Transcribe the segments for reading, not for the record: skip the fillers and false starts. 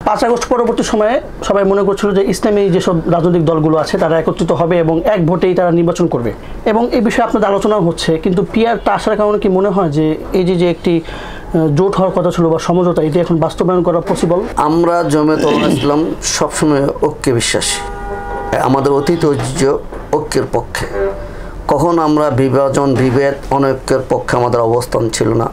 5 August পরবর্তী সময়ে সবাই মনে করছিল যে ইসলামী যেসব রাজনৈতিক দলগুলো আছে তারা একত্রিত হবে এবং এক ভোটেই তারা নির্বাচন করবে, এবং এই বিষয়ে আপনাদের আলোচনাও হচ্ছে। কিন্তু পিআরটা আসার কারণে কি মনে হয় যে এই যে একটি জোট হওয়ার কথা ছিল বা সমঝোতা, এটি এখন বাস্তবায়ন করা পসিবল? আমরা জমিয়ত উলামা ইসলাম সবসময় ঐক্যে বিশ্বাসী। আমাদের অতীত ঐতিহ্য ঐক্যের পক্ষে। কখন আমরা বিভাজন বিভেদ অনৈক্যের পক্ষে আমাদের অবস্থান ছিল না।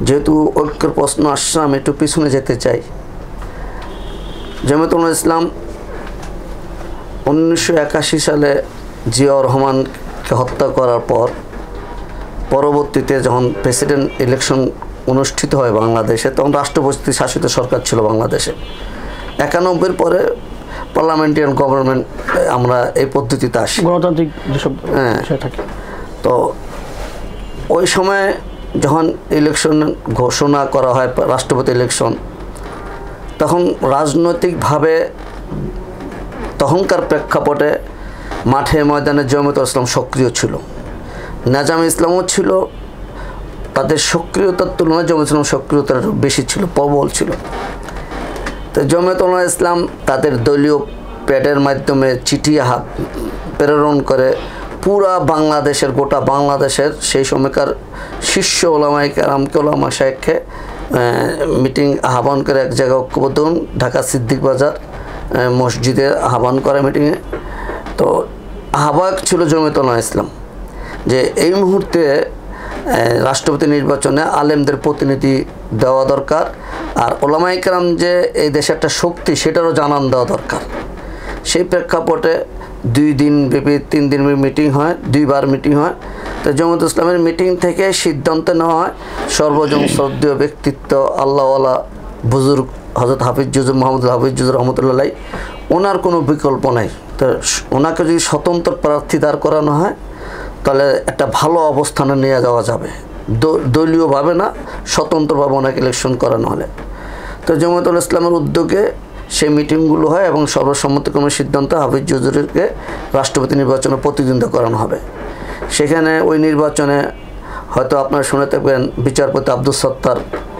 যেহেতু ঐক্যের প্রশ্ন আসছে, আমি একটু পিছনে যেতে চাই। জমিয়ত উলামা ইসলাম 1981 সালে জিয়াউর রহমানকে হত্যা করার পর পরবর্তীতে যখন প্রেসিডেন্ট ইলেকশন অনুষ্ঠিত হয় বাংলাদেশে, তখন রাষ্ট্রপতি শাসিত সরকার ছিল বাংলাদেশে। 91 পরে পার্লামেন্টারিয়ান গভর্নমেন্ট আমরা এই পদ্ধতিতে আসি, গণতান্ত্রিক যেসব বিষয় থাকে। তো ওই সময় যখন ইলেকশন ঘোষণা করা হয়, রাষ্ট্রপতি ইলেকশন, তখন রাজনৈতিকভাবে তখনকার প্রেক্ষাপটে মাঠে ময়দানে জমিয়ত ইসলাম সক্রিয় ছিল, নেজামে ইসলামও ছিল। তাদের সক্রিয়তার তুলনায় জমিয়ত ইসলাম সক্রিয়তা বেশি ছিল, প্রবল ছিল। তো জমিয়ত উলামা ইসলাম তাদের দলীয় প্যাডের মাধ্যমে চিঠি প্রেরণ করে পুরা বাংলাদেশের, গোটা বাংলাদেশের সেই সময়কার শীর্ষ ওলামায়ে কেরামকে, ওলামা শায়েখকে মিটিং আহ্বান করে এক জায়গায় ঐক্যবদ্ধ হন। ঢাকা সিদ্দিক বাজার মসজিদে আহ্বান করে মিটিংয়ে। তো আহ্বায়ক ছিল জমিয়ত উলামা ইসলাম যে এই মুহূর্তে রাষ্ট্রপতি নির্বাচনে আলেমদের প্রতিনিধি দেওয়া দরকার, আর ওলামায়ে কেরাম যে এই দেশে একটা শক্তি সেটারও জানান দেওয়া দরকার। সেই প্রেক্ষাপটে 2 দিন ব্যাপী 3 দিন মিটিং হয়, 2 বার মিটিং হয়। তো জমিয়ত ইসলামের মিটিং থেকে সিদ্ধান্ত নেওয়া হয় সর্বজন শ্রদ্ধেয় ব্যক্তিত্ব আল্লাহওয়ালা বুজুর্গ হযরত হাফিজ জুজুর মোহাম্মদ হাফিজ জুজুর রহমতুল্লাহ, ওনার কোনো বিকল্প নাই। তো ওনাকে যদি স্বতন্ত্র প্রার্থী দাঁড় করানো হয় তাহলে একটা ভালো অবস্থানে নিয়ে যাওয়া যাবে, দলীয়ভাবে না, স্বতন্ত্রভাবে ওনাকে ইলেকশন করানো হলে। তো জমিয়ত উলামা ইসলামের উদ্যোগে সেই মিটিংগুলো হয় এবং সর্বসম্মতিক্রমে সিদ্ধান্ত হাফিজ জুজুরকে রাষ্ট্রপতি নির্বাচনে প্রতিদ্বন্দ্বিতা করানো হবে। সেখানে ওই নির্বাচনে হয়তো আপনারা শুনে থাকবেন বিচারপতি আব্দুস সত্তার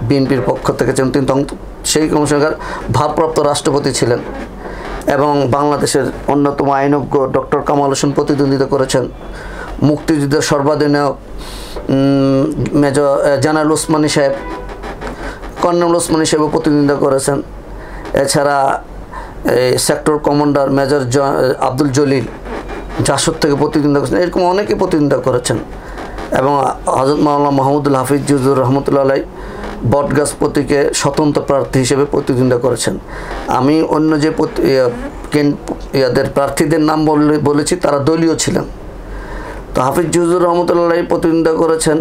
বিএনপির পক্ষ থেকে ছিলেন, তিনি তখন সেই সময়কার ভারপ্রাপ্ত রাষ্ট্রপতি ছিলেন, এবং বাংলাদেশের অন্যতম আইনজ্ঞ ডক্টর কামাল হোসেন প্রতিদ্বন্দ্বিতা করেছেন। মুক্তিযুদ্ধের সর্বাধিনায়ক মেজর জেনারেল ওসমানী সাহেব, কর্নেল ওসমানী সাহেবও প্রতিদ্বন্দ্বিতা করেছেন। এছাড়া এই sector commander major Abdul Jalil Jasad থেকে প্রতিদ্বন্দ্বিতা করেছেন। এরকম অনেকেই প্রতিদ্বন্দ্বিতা করেছেন, এবং হযরত মাওলানা মাহমুদুল হাফিজ জুজুর রহমতুল্লাহ আলাইহি বটগাছ প্রতীকে স্বতন্ত্র প্রার্থী হিসেবে প্রতিদ্বন্দ্বিতা করেছেন। আমি অন্য যে প্রার্থীদের নাম বলেছি তারা দলীয় ছিলেন। তো হাফিজ জুজুর রহমতুল্লাহ প্রতিদ্বন্দ্বিতা করেছেন,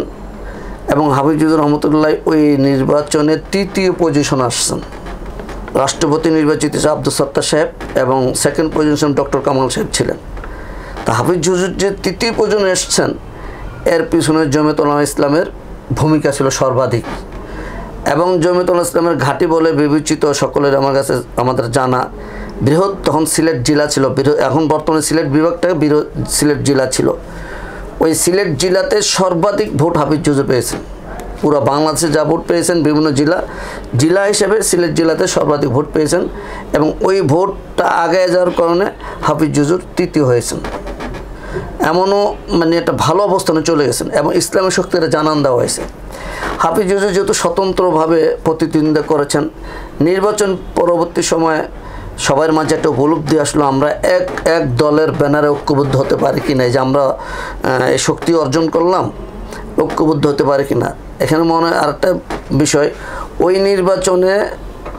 এবং হাফিজ জুজুর রহমতুল্লাহ ওই নির্বাচনে 3য় পজিশন আসছেন। রাষ্ট্রপতি নির্বাচিত আব্দুস সত্তার সাহেব এবং 2nd পজিশন ডক্টর কামাল সাহেব ছিলেন। তা হাফিজ জুজুর যে 3য় পজিশনে এসছেন, এর পিছনে জমিয়ত উলামা ইসলামের ভূমিকা ছিল সর্বাধিক, এবং জমিয়ত উলামা ইসলামের ঘাঁটি বলে বিবেচিত সকলের আমাদের জানা বৃহৎ, তখন সিলেট জেলা ছিল, এখন বর্তমানে সিলেট বিভাগটাকে সিলেট জেলা ছিল। ওই সিলেট জেলাতে সর্বাধিক ভোট হাফিজ জুজুর পেয়েছেন। পুরো বাংলাদেশে যা ভোট পেয়েছেন বিভিন্ন জেলা হিসেবে সিলেট জেলাতে সর্বাধিক ভোট পেয়েছেন, এবং ওই ভোটটা আগে যাওয়ার কারণে হাফিজ জুজুর 3য় হয়েছেন। এমনও মানে একটা ভালো অবস্থানে চলে গেছেন, এবং ইসলামী শক্তিরা জানান দেওয়া হয়েছে। হাফিজ জুজুর যেহেতু স্বতন্ত্রভাবে প্রতিদ্বন্দ্বিতা করেছেন, নির্বাচন পরবর্তী সময়ে সবার মাঝে একটা উপলব্ধি আসলো, আমরা এক দলের ব্যানারে ঐক্যবদ্ধ হতে পারি কিনা, যে আমরা এই শক্তি অর্জন করলাম, ঐক্যবদ্ধ হতে পারি কিনা। এখানে মনে হয় আরেকটা বিষয়, ওই নির্বাচনে,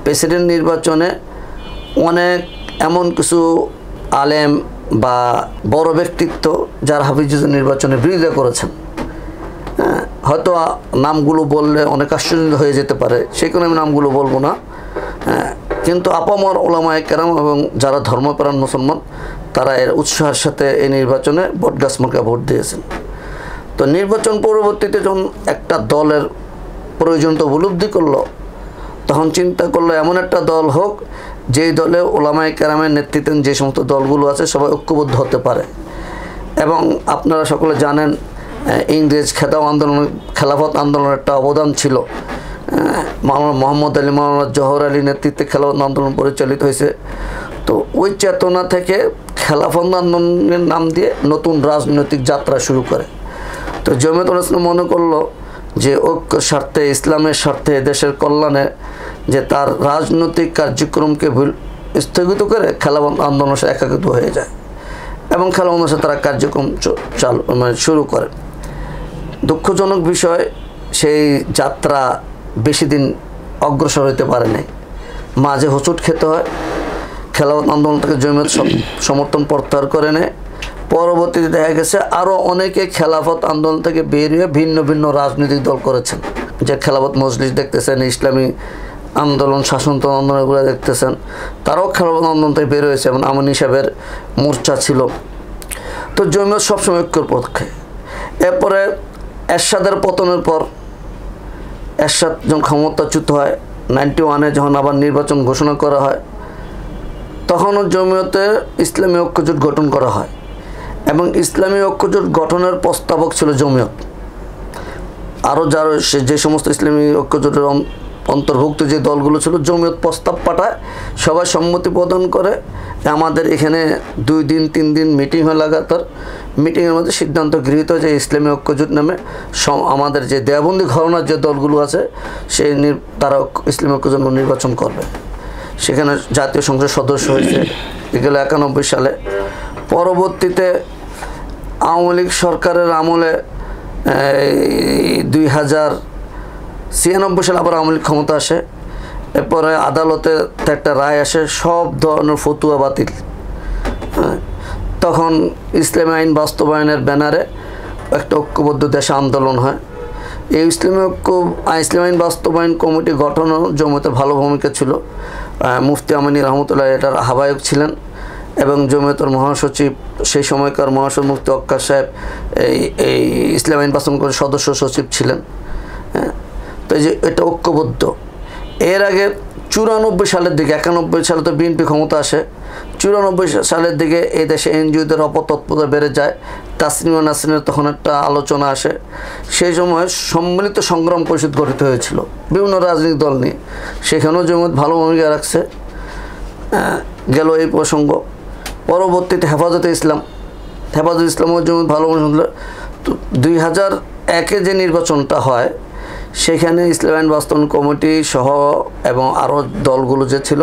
প্রেসিডেন্ট নির্বাচনে অনেক এমন কিছু আলেম বা বড় ব্যক্তিত্ব যারা হাফিজ জুজুর নির্বাচনে বিরোধিতা করেছেন। হয়তো নামগুলো বললে অনেক আশ্চর্য হয়ে যেতে পারে, সেই কারণে আমি নামগুলো বলবো না। কিন্তু আপামর ওলামায়ে কেরাম এবং যারা ধর্মপ্রাণ মুসলমান তারা এর উৎসাহের সাথে এই নির্বাচনে বটগাছ মার্কা ভোট দিয়েছেন। তো নির্বাচন পরবর্তীতে যখন একটা দলের প্রয়োজনীয়তা উপলব্ধি করলো, তখন চিন্তা করলো এমন একটা দল হোক যেই দলে ওলামায়ে কেরামের নেতৃত্বে যে সমস্ত দলগুলো আছে সবাই ঐক্যবদ্ধ হতে পারে। এবং আপনারা সকলে জানেন ইংরেজ খেলাফত আন্দোলনের একটা অবদান ছিল, মাওলানা মোহাম্মদ আলী, মাওলানা জওহর আলী নেতৃত্বে খেলাফত আন্দোলন পরিচালিত হয়েছে। তো ওই চেতনা থেকে খেলাফত আন্দোলনের নাম দিয়ে নতুন রাজনৈতিক যাত্রা শুরু করে। তো জমিয়ত ইসলাম মনে করলো যে ঐক্যের স্বার্থে, ইসলামের স্বার্থে, দেশের কল্যাণে যে তার রাজনৈতিক কার্যক্রমকে স্থগিত করে খেলাফত আন্দোলনের সাথে একাকিত্ব হয়ে যায় এবং খেলাফত আন্দোলনের সাথে তারা কার্যক্রম শুরু করে। দুঃখজনক বিষয়, সেই যাত্রা বেশি দিন অগ্রসর হতে পারে নাই, মাঝে হোঁচট খেতে হয়। খেলাফত আন্দোলনটাকে জমিয়ত সমর্থন প্রত্যাহার করে নেয়। পরবর্তীতে দেখা গেছে আরও অনেকে খেলাফত আন্দোলন থেকে বেরিয়ে ভিন্ন ভিন্ন রাজনৈতিক দল করেছেন, যে খেলাফত মজলিস দেখতেছেন, ইসলামী আন্দোলন, শাসনতন্ত্র আন্দোলনগুলো দেখতেছেন, তারাও খেলাফত আন্দোলন থেকে বের হয়েছে এবং আমিন সাহেবের মোর্চা ছিল। তো জমিয়ত সবসময় ঐক্যের পক্ষে। এরপরে এরশাদের পতনের পর এরশাদ যখন ক্ষমতাচ্যুত হয়, 91-এ যখন আবার নির্বাচন ঘোষণা করা হয়, তখনও জমিয়তে ইসলামী ঐক্যজোট গঠন করা হয় এবং ইসলামী ঐক্যজোট গঠনের প্রস্তাবক ছিল জমিয়ত। আরও যারা যে সমস্ত ইসলামী ঐক্যজোটের অন্তর্ভুক্ত যে দলগুলো ছিল, জমিয়ত প্রস্তাব পাঠায়, সবাই সম্মতি প্রদান করে। আমাদের এখানে 2 দিন 3 দিন মিটিং হয় লাগাতার। মিটিংয়ের মধ্যে সিদ্ধান্ত গৃহীত হয় যে ইসলামী ঐক্যজোট নামে আমাদের যে দেওবন্দি ঘরানার যে দলগুলো আছে তারা ইসলামী ঐক্যজোট নির্বাচন করবে। সেখানে জাতীয় সংসদ সদস্য হয়েছে এগুলো 91 সালে। পরবর্তীতে আওয়ামী লীগ সরকারের আমলে 2096 সালে আবার আওয়ামী লীগ ক্ষমতা আসে। এরপরে আদালতে একটা রায় আসে, সব ধরনের ফতুয়া বাতিল। তখন ইসলামী আইন বাস্তবায়নের ব্যানারে একটা ঐক্যবদ্ধ দেশে আন্দোলন হয়। এই ইসলামী আইন বাস্তবায়ন কমিটি গঠনও জমিয়তের ভালো ভূমিকা ছিল। মুফতি আমিনী রহমতুল্লাহ এটার আহ্বায়ক ছিলেন এবং জমিয়তের মহাসচিব, সেই সময়কার মহাসচিব মুফতি ওয়াক্কার সাহেব এই ইসলামী আইন বাস্তবায়ন কমিটির সদস্য সচিব ছিলেন। তো এই যে এটা ঐক্যবদ্ধ। এর আগে 94 সালের দিকে, 91 সালে তো বিএনপি ক্ষমতা আসে, 94 সালের দিকে এই দেশে এনজিওদের অপতৎপরতা বেড়ে যায়। তাসনিমা নাসরিনের তখন একটা আলোচনা আসে। সেই সময় সম্মিলিত সংগ্রাম পরিষদ গঠিত হয়েছিল বিভিন্ন রাজনৈতিক দল নিয়ে, সেখানেও জমিয়ত ভালো ভূমিকা রাখছে। গেল এই প্রসঙ্গ। পরবর্তীতে হেফাজতে ইসলামও জমিয়ত ভালো ভূমিকা। তো 2001-এ যে নির্বাচনটা হয়, সেখানে ইসলামী আইন বাস্তবায়ন কমিটি সহ এবং আরও দলগুলো যে ছিল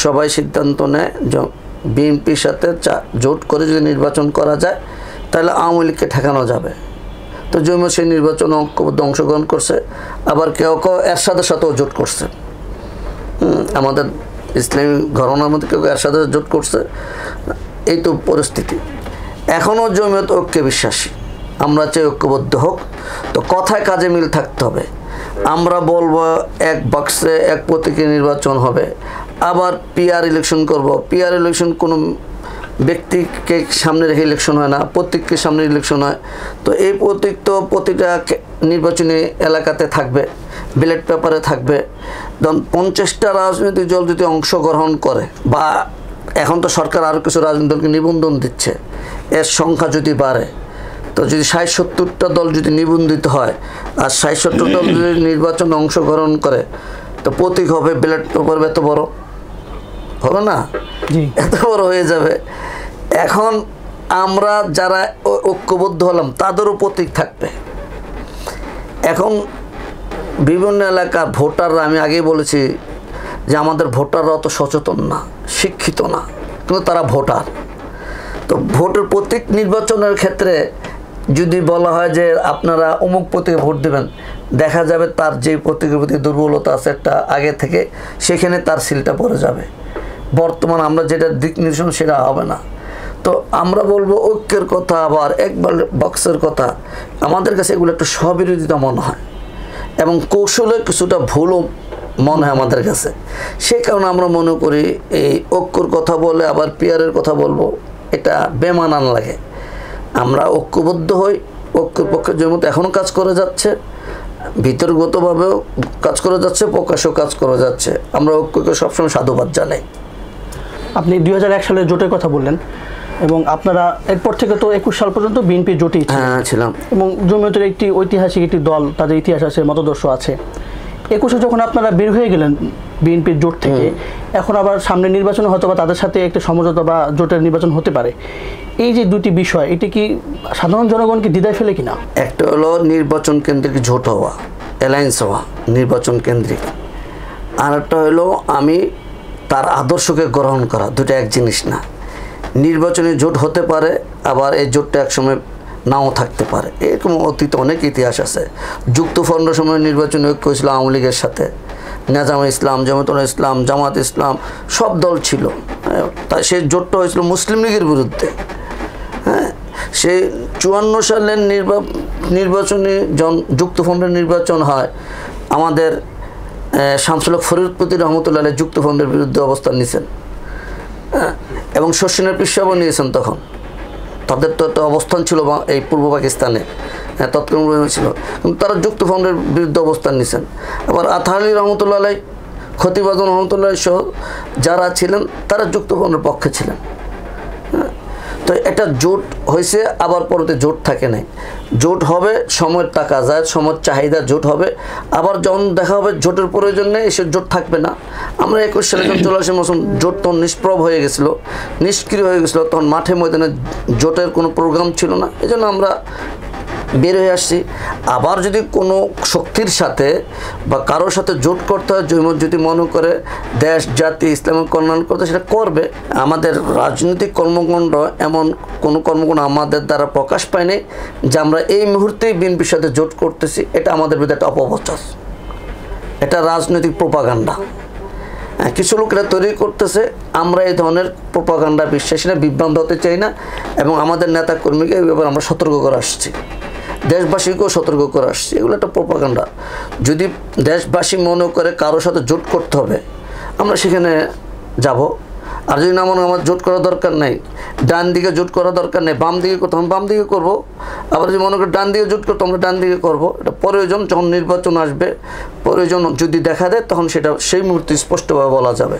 সবাই সিদ্ধান্ত নেয় বিএনপির সাথে জোট করে যদি নির্বাচন করা যায় তাহলে আওয়ামী লীগকে ঠেকানো যাবে। তো জমিয়ত সেই নির্বাচনে ঐক্যবদ্ধ অংশগ্রহণ করছে, আবার কেউ কেউ এরশাদের সাথেও জোট করছে। আমাদের ইসলামী ঘরানার মধ্যে কেউ এরশাদের জোট করছে। এই তো পরিস্থিতি। এখনও জমিয়ত ঐক্যে বিশ্বাসী, আমরা চাই ঐক্যবদ্ধ হোক। তো কথায় কাজে মিল থাকতে হবে। আমরা বলবো এক বাক্সে এক প্রতীকে নির্বাচন হবে, আবার পিআর ইলেকশন করব। পিআর ইলেকশন কোনো ব্যক্তিকে সামনে রেখে ইলেকশন হয় না, প্রতীককে সামনে ইলেকশন হয়। তো এই প্রতীক তো প্রতিটা নির্বাচনী এলাকাতে থাকবে, ব্যালট পেপারে থাকবে। 50টা রাজনৈতিক দল যদি অংশগ্রহণ করে, বা এখন তো সরকার আরও কিছু রাজনৈতিক দলকে নিবন্ধন দিচ্ছে, এর সংখ্যা যদি বাড়ে, তো যদি 60-70টা দল যদি নিবন্ধিত হয় আর 60-70 দল যদি নির্বাচনে অংশগ্রহণ করে, তো প্রতীক হবে ব্যালট পেপার এত বড় হবে না, এত বড় হয়ে যাবে। এখন আমরা যারা ঐক্যবদ্ধ হলাম তাদেরও প্রতীক থাকবে। এখন বিভিন্ন এলাকার ভোটাররা, আমি আগেই বলেছি যে আমাদের ভোটাররা অত সচেতন না, শিক্ষিত না, কিন্তু তারা ভোটার। তো ভোটের প্রতীক নির্বাচনের ক্ষেত্রে যদি বলা হয় যে আপনারা অমুক প্রতীকে ভোট দেবেন, দেখা যাবে তার যে প্রতীকের প্রতি দুর্বলতা আছে একটা আগে থেকে, সেখানে তার সিলটা পড়ে যাবে। বর্তমান আমরা যেটা দিক নির্দেশন সেটা হবে না। তো আমরা বলবো ঐক্যের কথা, আবার একবার বক্সের কথা, আমাদের কাছে এগুলো একটু স্ববিরোধিতা মনে হয় এবং কৌশলে কিছুটা ভুলও মনে হয় আমাদের কাছে। সে কারণে আমরা মনে করি এই ঐক্যর কথা বলে আবার পিয়ারের কথা বলবো, এটা বেমানান লাগে। আমরা ঐক্যবদ্ধ হই, ঐক্যের পক্ষে জমিয়ত এখনও কাজ করে যাচ্ছে, ভিতরগতভাবেও কাজ করে যাচ্ছে, প্রকাশেও কাজ করে যাচ্ছে। আমরা ঐক্যকে সবসময় সাধুবাদ জানাই। আপনি 2001 সালে জোটের কথা বললেন এবং আপনারা এরপর থেকে তো 21 সাল পর্যন্ত বিএনপি জোটেই ছিলাম এবং জমিয়তের একটি ঐতিহাসিক একটি দল, তাদের ইতিহাস আছে, মতাদর্শ আছে। 21-এ যখন আপনারা বের হয়ে গেলেন বিএনপির জোট থেকে, এখন আবার সামনে নির্বাচনে হয়তো বা তাদের সাথে একটা সমঝোতা বা জোটের নির্বাচন হতে পারে, এই যে দুটি বিষয়, এটি কি সাধারণ জনগণকে দ্বিধায় ফেলে কিনা? একটা হলো নির্বাচন কেন্দ্রিক জোট হওয়া, অ্যালায়েন্স হওয়া নির্বাচন কেন্দ্রিক, আর একটা হলো আমি তার আদর্শকে গ্রহণ করা, দুটো এক জিনিস না। নির্বাচনে জোট হতে পারে, আবার এই জোটটা একসময় নাও থাকতে পারে, এরকম অতীতে অনেক ইতিহাস আছে। যুক্তফ্রন্টের সময় নির্বাচনী ঐক্য হয়েছিল আওয়ামী লীগের সাথে, নেজামে ইসলাম, জামাতুল ইসলাম, জামাত ইসলাম সব দল ছিল, তাই সেই জোটটা হয়েছিল মুসলিম লীগের বিরুদ্ধে। হ্যাঁ, সে 54 সালের নির্বাচনে যুক্তফ্রন্টের নির্বাচন হয়, আমাদের শামসুল হক ফরিদপুর রহমতুল্লাহ যুক্তফ্রন্টের বিরুদ্ধে অবস্থান নিয়েছেন, এবং শর্ষিনের পিসাবও নিয়েছেন। তখন তাদের তো একটা অবস্থান ছিল এই পূর্ব পাকিস্তানে, তৎকালীন ছিল, কিন্তু তারা যুক্তফ্রন্টের বিরুদ্ধে অবস্থান নিয়েছেন। আবার আতহার আলী রহমতুল্লাহ, খতিব আজম রহমতুল্লাহ সহ যারা ছিলেন তারা যুক্তফ্রন্টের পক্ষে ছিলেন। তো এটা জোট হয়েছে, আবার পরতে জোট থাকে নাই। জোট হবে, সময়ের টাকা যায়, সময়ের চাহিদা জোট হবে, আবার যখন দেখা হবে জোটের প্রয়োজন নেই, এসে জোট থাকবে না। আমরা 21 সালে যখন চলে আসি মৌসুম, জোট তখন নিষ্প্রভ হয়ে গেছিলো, নিষ্ক্রিয় হয়ে গেছিলো, তখন মাঠে ময়দানে জোটের কোনো প্রোগ্রাম ছিল না, এই জন্য আমরা বের হয়ে আসছি। আবার যদি কোনো শক্তির সাথে বা কারোর সাথে জোট করতে হয়, জৈমত যদি মনে করে দেশ জাতি ইসলামের কল্যাণ করতে, সেটা করবে। আমাদের রাজনৈতিক কর্মকাণ্ড এমন কোনো কর্মকাণ্ড আমাদের দ্বারা প্রকাশ পায়নি যে আমরা এই মুহূর্তেই বিএনপির সাথে জোট করতেছি। এটা আমাদের বিরুদ্ধে একটা অপপ্রচার, এটা রাজনৈতিক প্রোপাগান্ডা। কিছু লোকেরা তৈরি করতেছে, আমরা এই ধরনের প্রোপাগান্ডা বিশ্বাসী না, বিভ্রান্ত হতে চাই না, এবং আমাদের নেতা কর্মীকে এই ব্যাপারে আমরা সতর্ক করে আসছি, দেশবাসীকেও সতর্ক করে আসছি। এগুলো একটা প্রোপাগান্ডা। যদি দেশবাসী মনে করে কারোর সাথে জোট করতে হবে, আমরা সেখানে যাব। আর যদি না মনে হয় আমার জোট করা দরকার নেই, ডান দিকে জোট করা দরকার নেই, বাম দিকে করতে হবে, বাম দিকে করবো। আবার যদি মনে করি ডান দিকে জোট করতে, আমরা ডান দিকে করবো। এটা প্রয়োজন, যখন নির্বাচন আসবে, প্রয়োজন যদি দেখা দেয়, তখন সেটা সেই মুহূর্তে স্পষ্টভাবে বলা যাবে।